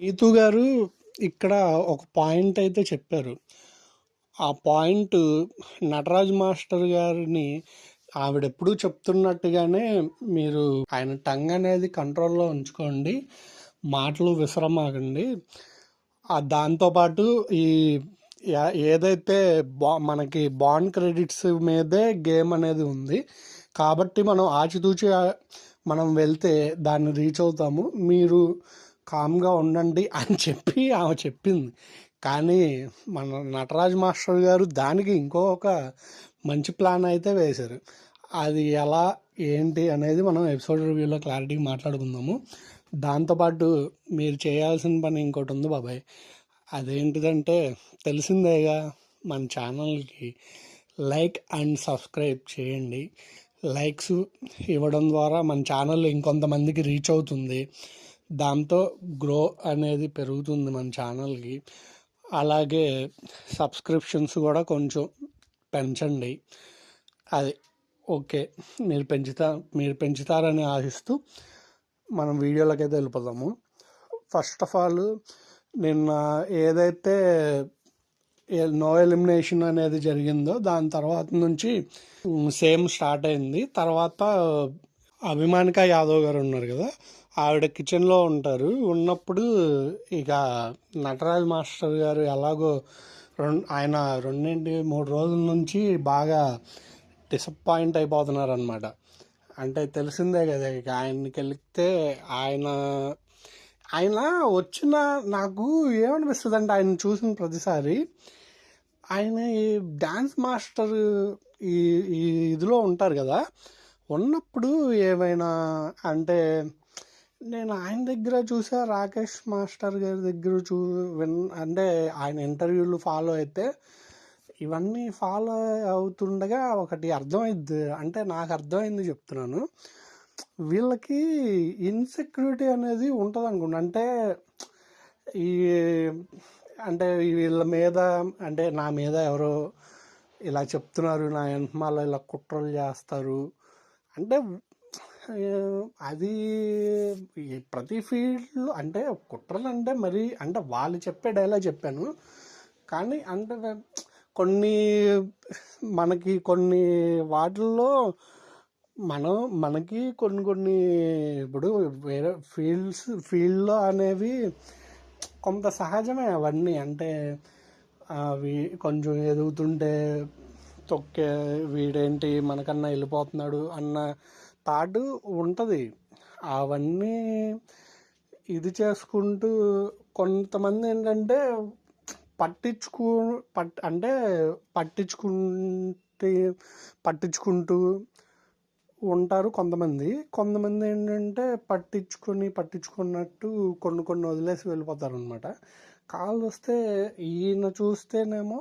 నీతు గారు ఇక్కడ ఒక పాయింట్ అయితే చెప్పారు. ఆ పాయింట్ నటరాజ్ మాస్టర్ గారిని ఆవిడెప్పుడూ చెప్తున్నట్టుగానే మీరు ఆయన టంగ్ అనేది కంట్రోల్లో ఉంచుకోండి, మాటలు విసరమాగండి. దాంతోపాటు ఈ ఏదైతే మనకి బాండ్ క్రెడిట్స్ మీదే గేమ్ అనేది ఉంది కాబట్టి మనం ఆచితూచి మనం వెళ్తే దాన్ని రీచ్ అవుతాము, మీరు కామ్గా ఉండండి అని చెప్పి ఆమె చెప్పింది. కానీ మన నటరాజ్ మాస్టర్ గారు దానికి ఇంకొక మంచి ప్లాన్ అయితే వేశారు. అది ఎలా ఏంటి అనేది మనం ఎపిసోడ్ రివ్యూలో క్లారిటీగా మాట్లాడుకుందాము. దాంతోపాటు మీరు చేయాల్సిన పని ఇంకోటి ఉంది బాబాయ్. అదేంటిదంటే తెలిసిందేగా, మన ఛానల్కి లైక్ అండ్ సబ్స్క్రైబ్ చేయండి. లైక్స్ ఇవ్వడం ద్వారా మన ఛానల్ ఇంకొంతమందికి రీచ్ అవుతుంది, దాంతో గ్రో అనేది పెరుగుతుంది మన ఛానల్కి. అలాగే సబ్స్క్రిప్షన్స్ కూడా కొంచెం పెంచండి. అది ఓకే, మీరు పెంచుతారని ఆశిస్తూ మనం వీడియోలకైతే వెళ్ళిపోదాము. ఫస్ట్ ఆఫ్ ఆల్, నిన్న ఏదైతే నో ఎలిమినేషన్ అనేది జరిగిందో దాని తర్వాత నుంచి సేమ్ స్టార్ట్ అయింది. తర్వాత అభిమానిక యాదవ్ గారు ఉన్నారు కదా, ఆవిడ కిచెన్లో ఉంటారు. ఉన్నప్పుడు ఇక నటరాజ్ మాస్టర్ గారు ఎలాగో ఆయన 2-3 రోజుల నుంచి బాగా డిసప్పాయింట్ అయిపోతున్నారు అనమాట. అంటే తెలిసిందే కదా, ఇక ఆయనకి వెళితే ఆయన ఆయన వచ్చిన నాకు ఏమనిపిస్తుంది అంటే, ఆయన చూసిన ప్రతిసారి ఆయన ఈ డ్యాన్స్ మాస్టర్ ఈ ఈ ఇదిలో ఉంటారు కదా, ఉన్నప్పుడు ఏమైనా అంటే నేను ఆయన దగ్గర చూసా, రాకేష్ మాస్టర్ గారి దగ్గర అంటే ఆయన ఇంటర్వ్యూలు ఫాలో అయితే ఇవన్నీ ఫాలో అవుతుండగా ఒకటి అర్థమైంది, అంటే నాకు అర్థమైంది చెప్తున్నాను. వీళ్ళకి ఇన్సెక్యూరిటీ అనేది ఉంటుంది అనుకోండి. అంటే ఈ అంటే వీళ్ళ మీద, అంటే నా మీద ఎవరో ఇలా చెప్తున్నారు, నా వెనకమాల ఇలా కుట్రలు చేస్తారు అంటే అది ప్రతి ఫీల్డ్లో అంటే కుట్రలు అంటే మరి అంటే వాళ్ళు చెప్పే డైలాగ్ చెప్పాను. కానీ అంటే కొన్ని వాటిల్లో మనకి కొన్ని ఇప్పుడు వేరే ఫీల్డ్లో అనేవి కొంత సహజమే అవన్నీ. అంటే అవి కొంచెం ఎదుగుతుంటే తొక్కే, వీడేంటి మనకన్నా వెళ్ళిపోతున్నాడు అన్న థాట్ ఉంటుంది. అవన్నీ ఇది చేసుకుంటూ కొంతమంది ఏంటంటే అంటే పట్టించుకుంటూ ఉంటారు. కొంతమంది ఏంటంటే పట్టించుకున్నట్టు కొన్ని వదిలేసి వెళ్ళిపోతారు అనమాట. కాళ్ళు వస్తే ఈయన చూస్తేనేమో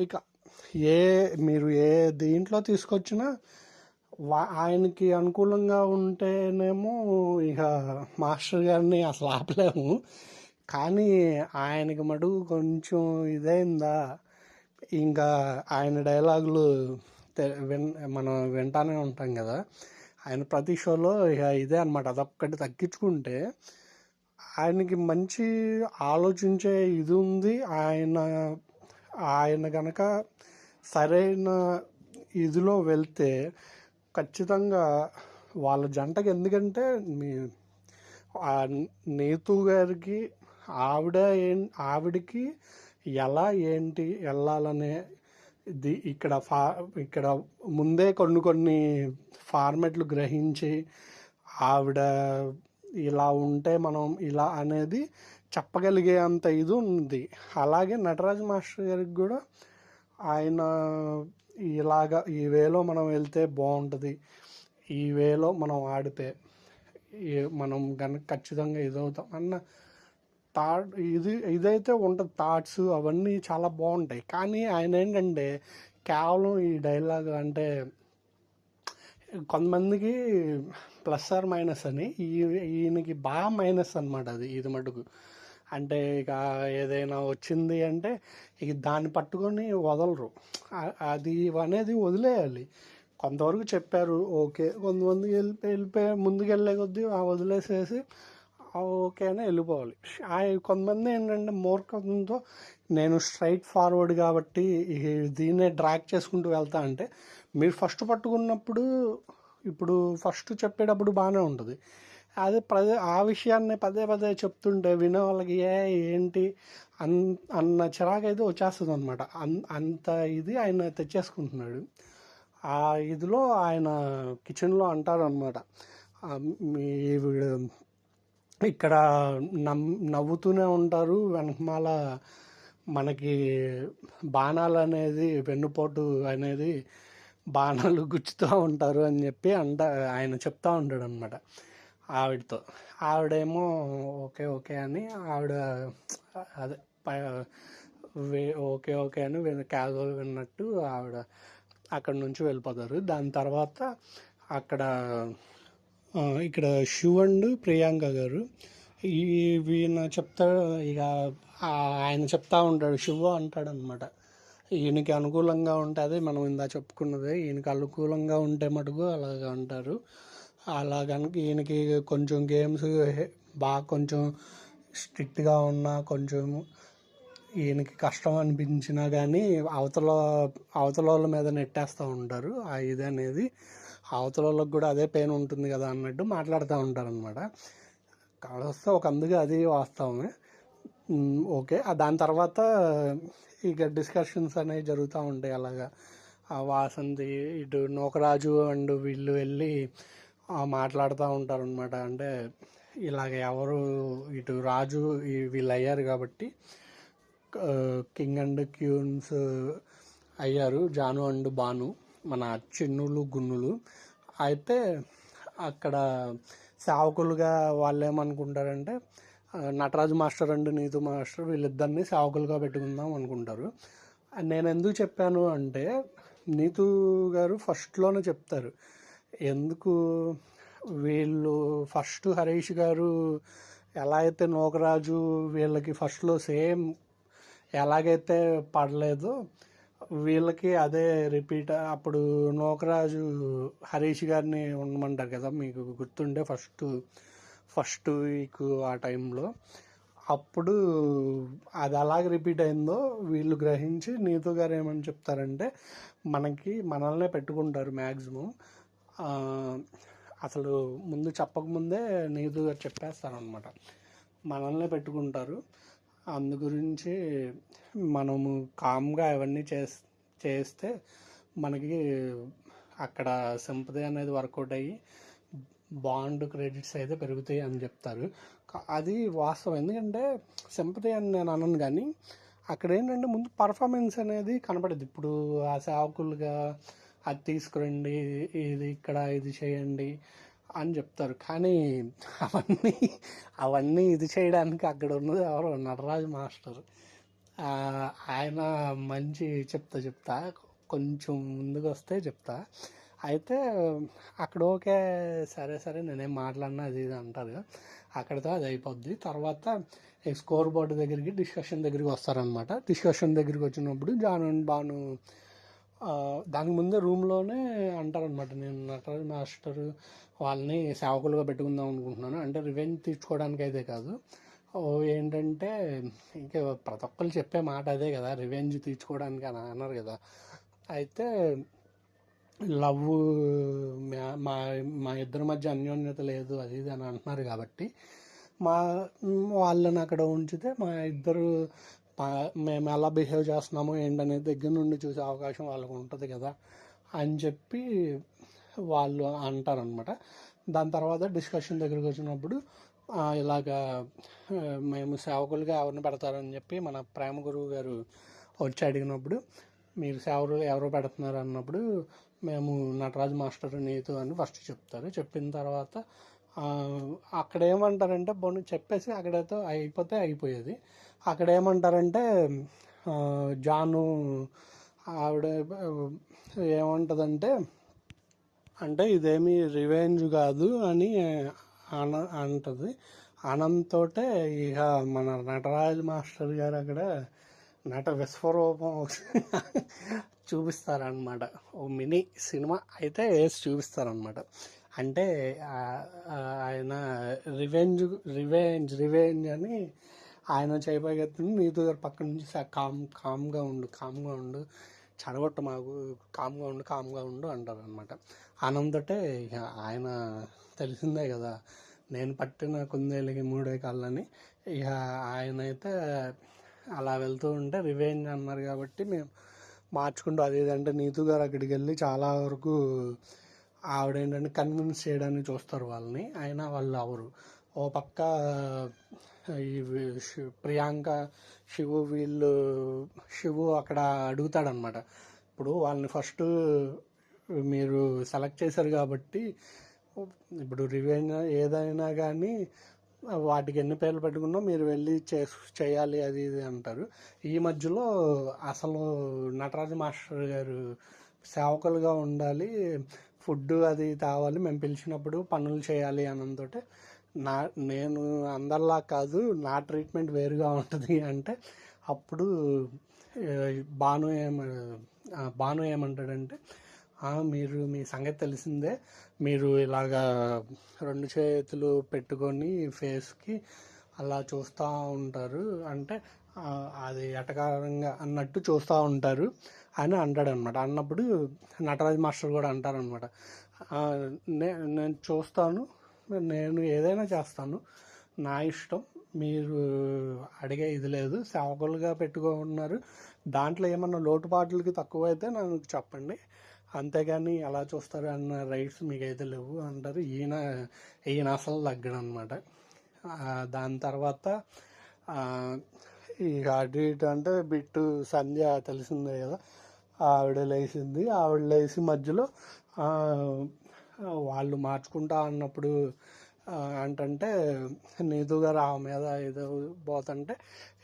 ఇక మీరు ఏ దీంట్లో తీసుకొచ్చినా ఆయనకి అనుకూలంగా ఉంటేనేమో ఇక మాస్టర్ గారిని అసలు ఆపలేము. కానీ ఆయనకి మటుకు కొంచెం ఇదైందా, ఇంకా ఆయన డైలాగులు మనం వింటానే ఉంటాం కదా, ఆయన ప్రతి షోలో ఇక ఇదే అనమాట. అదొక్కటి తగ్గించుకుంటే ఆయనకి మంచి ఆలోచించే ఇది ఉంది. ఆయన కనుక సరైన ఇదిలో వెళ్తే ఖచ్చితంగా వాళ్ళ జంటకి, ఎందుకంటే నీతు గారికి ఆవిడకి ఎలా ఏంటి వెళ్ళాలనే ఇక్కడ ముందే కొన్ని ఫార్మెట్లు గ్రహించి ఆవిడ ఇలా ఉంటే మనం ఇలా అనేది చెప్పగలిగే అంత ఇది ఉంది. అలాగే నటరాజ్ మాస్టర్ గారికి కూడా ఆయన ఇలాగా ఈ వేలో మనం వెళ్తే బాగుంటుంది, ఈ వేలో మనం ఆడితే మనం కనుక ఖచ్చితంగా ఇదవుతాం అన్న ఇదైతే ఉంటుంది. థాట్స్ అవన్నీ చాలా బాగుంటాయి. కానీ ఆయన ఏంటంటే కేవలం ఈ డైలాగ్ అంటే కొంతమందికి ప్లస్ ఆర్ మైనస్ అని, ఈయనకి బాగా మైనస్ అనమాట ఇది మటుకు. అంటే ఇక ఏదైనా వచ్చింది అంటే ఇక దాన్ని పట్టుకొని వదలరు, అది అనేది వదిలేయాలి. కొంతవరకు చెప్పారు ఓకే, కొంతమంది వెళ్ళిపోయి ముందుకు వెళ్ళే కొద్దీ వదిలేసేసి ఓకే అని వెళ్ళిపోవాలి. కొంతమంది ఏంటంటే మూర్ఖంతో నేను స్ట్రైట్ ఫార్వర్డ్ కాబట్టి దీన్నే డ్రాగ్ చేసుకుంటూ వెళ్తా అంటే, మీరు ఫస్ట్ పట్టుకున్నప్పుడు ఇప్పుడు ఫస్ట్ చెప్పేటప్పుడు బాగానే ఉంటుంది. అదే ఆ విషయాన్ని పదే పదే చెప్తుంటే వినే వాళ్ళకి ఏంటి అన్న చిరాకైతే వచ్చేస్తుంది అనమాట. అంత ఇది ఆయన తెచ్చేసుకుంటున్నాడు. ఆ ఇదిలో ఆయన కిచెన్లో అంటారు అనమాట, మీ ఇక్కడ నవ్వుతూనే ఉంటారు, వెనకమాల మనకి బాణాలు అనేది వెన్నుపోటు అనేది బాణాలు గుచ్చుతూ ఉంటారు అని చెప్పి ఆయన చెప్తా ఉంటాడు అనమాట ఆవిడతో. ఆవిడేమో ఓకే ఓకే అని ఆవిడ అదే ఓకే ఓకే అని క్యాజువల్ విన్నట్టు ఆవిడ అక్కడ నుంచి వెళ్ళిపోతారు. దాని తర్వాత ఇక్కడ శివ్ అండ్ ప్రియాంక గారు ఈయన చెప్తా ఇక ఆయన చెప్తా ఉంటాడు. శివ అంటాడు అనమాట, ఈయనకి అనుకూలంగా ఉంటే అదే మనం ఇందా చెప్పుకున్నదే, ఈయనకి అనుకూలంగా ఉంటే మటుకు అలాగ అంటారు. అలా కనుక ఈయనకి కొంచెం గేమ్స్ బాగా కొంచెం స్ట్రిక్ట్గా ఉన్నా, కొంచెం ఈయనకి కష్టం అనిపించినా కానీ అవతల వాళ్ళ మీద నెట్టేస్తూ ఉంటారు. ఆ ఇది అనేది అవతల వాళ్ళకి కూడా అదే పెయిన్ ఉంటుంది కదా అన్నట్టు మాట్లాడుతూ ఉంటారనమాట. కావస్తే ఒక అందుకే అది వాస్తవమే. ఓకే, దాని తర్వాత ఇక డిస్కషన్స్ అనేవి జరుగుతూ ఉంటాయి. అలాగా వాసంతి ఇటు నూకరాజు అండ్ వీళ్ళు వెళ్ళి మాట్లాడుతూ ఉంటారనమాట. అంటే ఇలాగ ఎవరు ఇటు రాజు వీళ్ళు అయ్యారు కాబట్టి కింగ్ అండ్ క్యూన్స్ అయ్యారు, జాను అండ్ బాను, మన చిన్నులు గున్నులు. అయితే అక్కడ సేవకులుగా వాళ్ళు ఏమనుకుంటారంటే Nataraju master and Neetu master వీళ్ళిద్దరిని సేవకులుగా పెట్టుకుందాం అనుకుంటారు. నేను ఎందుకు చెప్పాను అంటే, నీతు గారు ఫస్ట్లోనే చెప్తారు ఎందుకు వీళ్ళు ఫస్ట్ హరీష్ గారు ఎలా అయితే నూకరాజు వీళ్ళకి ఫస్ట్లో సేమ్ ఎలాగైతే పడలేదో వీళ్ళకి అదే రిపీట్. అప్పుడు నూకరాజు హరీష్ గారిని ఉండమంటారు కదా, మీకు గుర్తుండే ఫస్ట్ వీక్ ఆ టైంలో, అప్పుడు అది అలాగే రిపీట్ అయిందో వీళ్ళు గ్రహించి నీతు గారు ఏమని చెప్తారంటే, మనల్నే పెట్టుకుంటారు మ్యాక్సిమం. అసలు ముందు చెప్పకముందే నీతు గారు చెప్పేస్తారనమాట, మనల్నే పెట్టుకుంటారు. అందు గురించి మనము కామ్గా అవన్నీ చేస్తే మనకి అక్కడ సింపతి అనేది వర్కౌట్ అయ్యి బాండ్ క్రెడిట్స్ అయితే పెరుగుతాయి అని చెప్తారు. అది వాస్తవం. ఎందుకంటే సింపతి అని నేను అనను, కానీ అక్కడ ఏంటంటే ముందు పర్ఫార్మెన్స్ అనేది కనపడదు. ఇప్పుడు ఆ సేవకులుగా అది తీసుకురండి, ఇది ఇక్కడ ఇది చేయండి అని చెప్తారు, కానీ అవన్నీ ఇది చేయడానికి అక్కడ ఉన్నది ఎవరు, నటరాజు మాస్టర్. ఆయన మంచి చెప్తా కొంచెం ముందుకు వస్తే చెప్తా. అయితే అక్కడ ఓకే సరే నేనేం మాట్లాడినా అది ఇది అంటారు, అక్కడితో అది అయిపోద్ది. తర్వాత స్కోర్ బోర్డు దగ్గరికి డిస్కషన్ దగ్గరికి వస్తారనమాట. డిస్కషన్ దగ్గరికి వచ్చినప్పుడు జాను అండ్ బాను దానికి ముందే రూమ్లోనే అంటారనమాట, నేను నటరాజు మాస్టర్ వాళ్ళని సేవకులుగా పెట్టుకుందాం అనుకుంటున్నాను. అంటే రివెంజ్ తీర్చుకోవడానికి అయితే కాదు, ఏంటంటే ఇంకా ప్రతి ఒక్కరు చెప్పే మాట అదే కదా, రివెంజ్ తీర్చుకోవడానికి అని అన్నారు కదా. అయితే లవ్ మా మా ఇద్దరి మధ్య అన్యోన్యత లేదు అది ఇది అని అంటున్నారు కాబట్టి వాళ్ళని అక్కడ ఉంచితే మా ఇద్దరు మేము ఎలా బిహేవ్ చేస్తున్నామో ఏంటనేది దగ్గర నుండి చూసే అవకాశం వాళ్ళకు ఉంటుంది కదా అని చెప్పి వాళ్ళు అంటారనమాట. దాని తర్వాత డిస్కషన్ దగ్గరికి వచ్చినప్పుడు ఇలాగా మేము సేవకులుగా ఎవరిని పెడతారని చెప్పి మన ప్రేమ గురువు గారు వచ్చి అడిగినప్పుడు, మీరు సేవకులు ఎవరు పెడుతున్నారు అన్నప్పుడు మేము నటరాజు మాస్టర్ నీతు అని ఫస్ట్ చెప్తారు. చెప్పిన తర్వాత అక్కడ ఏమంటారంటే చెప్పేసి అక్కడైతే అయిపోయేది. అక్కడ ఏమంటారంటే జాను ఆవిడ ఏమంటుందంటే, అంటే ఇదేమీ రివెంజ్ కాదు అని అంటది. అనంతో ఇక మన నటరాజ్ మాస్టర్ గారు అక్కడ నట విశ్వరూపం చూపిస్తారనమాట. ఓ మినీ సినిమా అయితే వేసి చూపిస్తారనమాట. అంటే ఆయన రివెంజ్ రివెంజ్ అని ఆయన చేయబోయేస్తుంది. నీతు గారు పక్క నుంచి కామ్గా ఉండు చెడగొట్ట మాకు, కామ్గా ఉండు అంటారు అనమాట. ఆనందటే ఇక ఆయన తెలిసిందే కదా, నేను పట్టిన కుందేలకి మూడే కాళ్ళని. ఇక ఆయన అయితే అలా వెళ్తూ ఉంటే రివెంజ్ అన్నారు కాబట్టి మేము మార్చుకుంటూ అది అంటే నీతు గారు అక్కడికి వెళ్ళి చాలా వరకు ఆవిడేంటంటే కన్విన్స్ చేయడానికి చూస్తారు వాళ్ళని, అయినా వాళ్ళు అవరు. ఓ పక్క ఈ ప్రియాంక శివు అక్కడ అడుగుతాడనమాట. ఇప్పుడు వాళ్ళని ఫస్ట్ మీరు సెలెక్ట్ చేశారు కాబట్టి ఇప్పుడు రివెంజ్ ఏదైనా కానీ వాటికి ఎన్ని పేర్లు పెట్టుకున్నా మీరు వెళ్ళి చేయాలి అది ఇది అంటారు. ఈ మధ్యలో అసలు నటరాజు మాస్టర్ గారు సేవకులుగా ఉండాలి, ఫుడ్ అది తావాలి, మేము పిలిచినప్పుడు పనులు చేయాలి అనంతో నేను అందరిలా కాదు, నా ట్రీట్మెంట్ వేరుగా ఉంటుంది అంటే అప్పుడు భాను ఏమంటాడంటే, మీరు మీ సంగతి తెలిసిందే, మీరు ఇలాగా 2 చేతులు పెట్టుకొని ఫేస్కి అలా చూస్తూ ఉంటారు అంటే అది ఎటకారంగా అన్నట్టు చూస్తూ ఉంటారు అని అంటాడనమాట. అన్నప్పుడు నటరాజ్ మాస్టర్ కూడా అంటారనమాట, నేను చూస్తాను, నేను ఏదైనా చేస్తాను, నా ఇష్టం, మీరు అడిగే ఇది లేదు, సేవకులుగా పెట్టుకున్నారు, దాంట్లో ఏమన్నా లోటుపాట్లకి తక్కువైతే నాకు చెప్పండి, అంతేగాని అలా చూస్తారు అన్న రైట్స్ మీకైతే లేవు అంటారు. ఈయన అసలు తగ్గడనమాట. దాని తర్వాత ఇక అటు ఇటు అంటే బిట్టు సంధ్య తెలిసిందే కదా, ఆవిడ లేచి మధ్యలో వాళ్ళు మార్చుకుంటా అన్నప్పుడు అంటే నీతు గారు ఆ మీద ఏదో పోతుంటే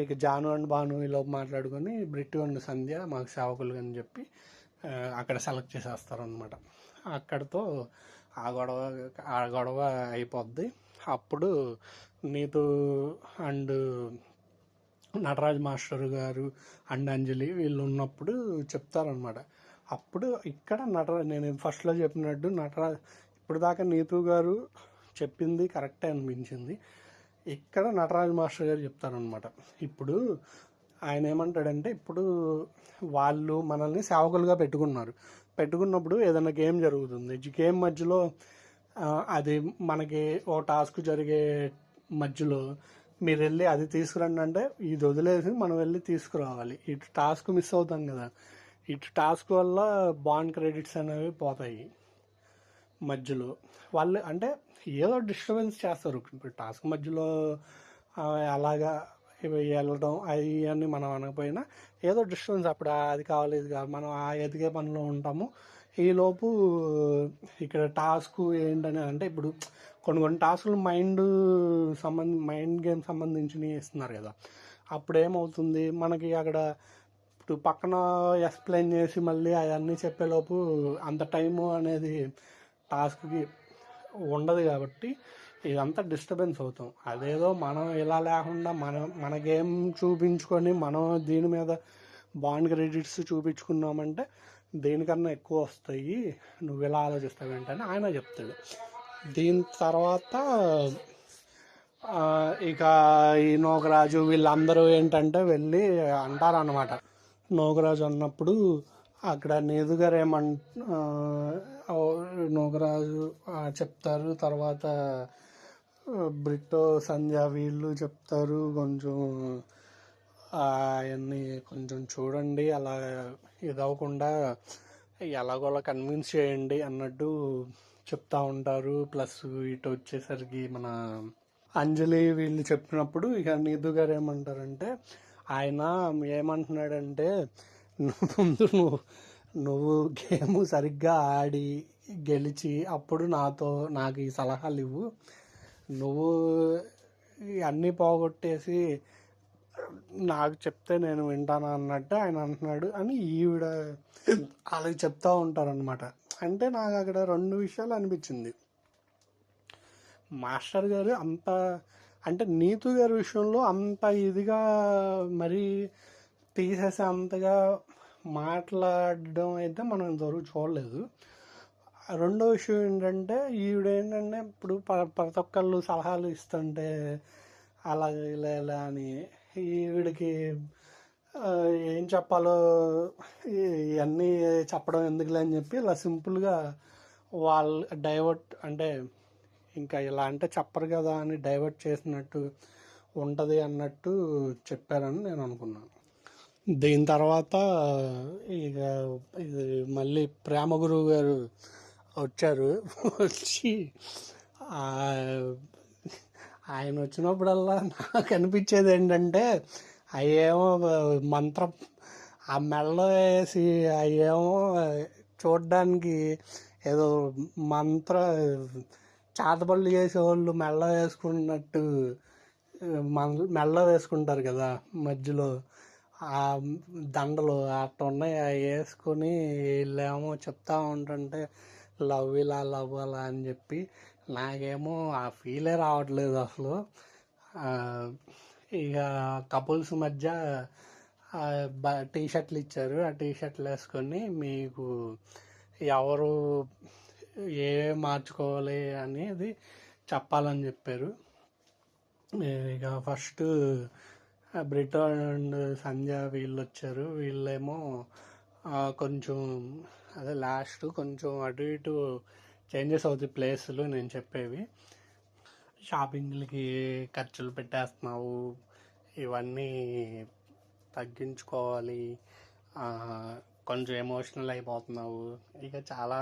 ఇక జాను అండ్ భాను ఈలోపు మాట్లాడుకొని బ్రిట్టు అండ్ సంధ్య మాకు సేవకులు అని చెప్పి అక్కడ సెలెక్ట్ చేసేస్తారనమాట. అక్కడితో ఆ గొడవ అయిపోద్ది. అప్పుడు నీతు అండ్ నటరాజ్ మాస్టర్ గారు అండ్ అంజలి వీళ్ళు ఉన్నప్పుడు చెప్తారనమాట. అప్పుడు ఇక్కడ నేను ఫస్ట్లో చెప్పినట్టు ఇప్పుడు దాకా నీతు గారు చెప్పింది కరెక్టే అనిపించింది. ఇక్కడ నటరాజ్ మాస్టర్ గారు చెప్తారనమాట. ఇప్పుడు ఆయన ఏమంటాడంటే, ఇప్పుడు వాళ్ళు మనల్ని సేవకులుగా పెట్టుకున్నప్పుడు ఏదైనా గేమ్ జరుగుతుంది, గేమ్ మధ్యలో అది మనకి ఓ టాస్క్ జరిగే మధ్యలో మీరు వెళ్ళి అది తీసుకురండి అంటే ఇది వదిలేసి మనం వెళ్ళి తీసుకురావాలి. ఇటు టాస్క్ మిస్ అవుతాం కదా, ఇటు టాస్క్ వల్ల బాండ్ క్రెడిట్స్ అనేవి పోతాయి మధ్యలో. వాళ్ళు అంటే ఏదో డిస్టర్బెన్స్ చేస్తారు. ఇప్పుడు టాస్క్ మధ్యలో అలాగా వెళ్ళడం అవి అన్నీ మనం అనకపోయినా ఏదో డిస్టర్బెన్స్, అప్పుడు అది కావాలి ఇది కావాలి, మనం ఆ ఎదిగే పనిలో ఉంటాము. ఈలోపు ఇక్కడ టాస్క్ ఏంటని అంటే ఇప్పుడు కొన్ని టాస్కులు మైండ్ గేమ్ సంబంధించినవి ఇస్తున్నారు కదా, అప్పుడు ఏమవుతుంది మనకి అక్కడ ఇప్పుడు పక్కన ఎక్స్ప్లెయిన్ చేసి మళ్ళీ అవన్నీ చెప్పేలోపు అంత టైము అనేది టాస్క్కి ఉండదు కాబట్టి ఇదంతా డిస్టర్బెన్స్ అవుతాం. అదేదో మనం ఇలా లేకుండా మన గేమ్ చూపించుకొని మనం దీని మీద బాండ్ క్రెడిట్స్ చూపించుకున్నామంటే దేనికన్నా ఎక్కువ వస్తాయి, నువ్వు ఇలా ఆలోచిస్తావు ఏంటని ఆయన చెప్తాడు. దీని తర్వాత ఇక ఈ నోకరాజు వీళ్ళందరూ ఏంటంటే వెళ్ళి అంటారనమాట. నోకరాజు అన్నప్పుడు అక్కడ నీదు గారు నోకరాజు చెప్తారు. తర్వాత బ్రిట్టో సంధ్య వీళ్ళు చెప్తారు, కొంచెం అవన్నీ కొంచెం చూడండి, అలా ఇదవకుండా ఎలాగోలా కన్విన్స్ చేయండి అన్నట్టు చెప్తా ఉంటారు. ప్లస్ ఇటు వచ్చేసరికి మన అంజలి వీళ్ళు చెప్పినప్పుడు ఇక నీదు గారు ఏమంటారంటే, ఆయన ఏమంటున్నాడంటే, ముందు నువ్వు గేమ్ సరిగ్గా ఆడి గెలిచి అప్పుడు నాకు ఈ సలహాలు ఇవ్వు, నువ్వు అన్నీ పోగొట్టేసి నాకు చెప్తే నేను వింటాను అన్నట్టు ఆయన అంటున్నాడు అని ఈవిడ అలాగే చెప్తూ ఉంటారనమాట. అంటే నాకు అక్కడ 2 విషయాలు అనిపించింది. మాస్టర్ గారు అంత అంటే నీతు గారి విషయంలో అంత ఇదిగా మరీ తీసేసే అంతగా మాట్లాడడం అయితే మనం ఇంతవరకు చూడలేదు. రెండో విషయం ఏంటంటే ఈవిడేంటంటే ఇప్పుడు ప్రతి ఒక్కళ్ళు సలహాలు ఇస్తుంటే అలాగే ఇలా ఇలా అని ఈవిడికి ఆ, ఏం చెప్పాలో ఇవన్నీ చెప్పడం ఎందుకులే అని చెప్పి ఇలా సింపుల్గా వాళ్ళు డైవర్ట్ అంటే ఇంకా ఇలా అంటే చెప్పరు కదా అని డైవర్ట్ చేసినట్టు ఉంటుంది అన్నట్టు చెప్పారని నేను అనుకున్నాను. దీని తర్వాత ఇక ఇది మళ్ళీ ప్రేమ గురువు గారు వచ్చారు. వచ్చి ఆయన వచ్చినప్పుడల్లా నాకు అనిపించేది ఏంటంటే అయ్యేమో మంత్రం ఆ మెడలో వేసి అయ్యేమో చూడ్డానికి ఏదో మంత్ర చేతబడులు చేసేవాళ్ళు మెడలో వేసుకున్నట్టు మెడలో వేసుకుంటారు కదా మధ్యలో ఆ దండలు అట్ట ఉన్నాయి అవి వేసుకొని వీళ్ళేమో చెప్తా ఉంటుంటే లవ్ ఇలా లవ్ అలా అని చెప్పి నాకేమో ఆ ఫీలే రావట్లేదు అసలు. ఇక కపుల్స్ మధ్య టీ షర్ట్లు ఇచ్చారు. ఆ టీ షర్ట్లు వేసుకొని మీకు ఎవరు ఏ మార్చుకోవాలి అనేది చెప్పాలని చెప్పారు. ఇక ఫస్ట్ బ్రిటో అండ్ సంధ్య వీళ్ళు వచ్చారు. వీళ్ళేమో కొంచెం అదే లాస్ట్ కొంచెం అటు ఇటు చేంజెస్ అవుతాయి ప్లేసులు నేను చెప్పేవి. షాపింగ్లకి ఖర్చులు పెట్టేస్తున్నావు, ఇవన్నీ తగ్గించుకోవాలి, కొంచెం ఎమోషనల్ అయిపోతున్నావు, ఇక చాలా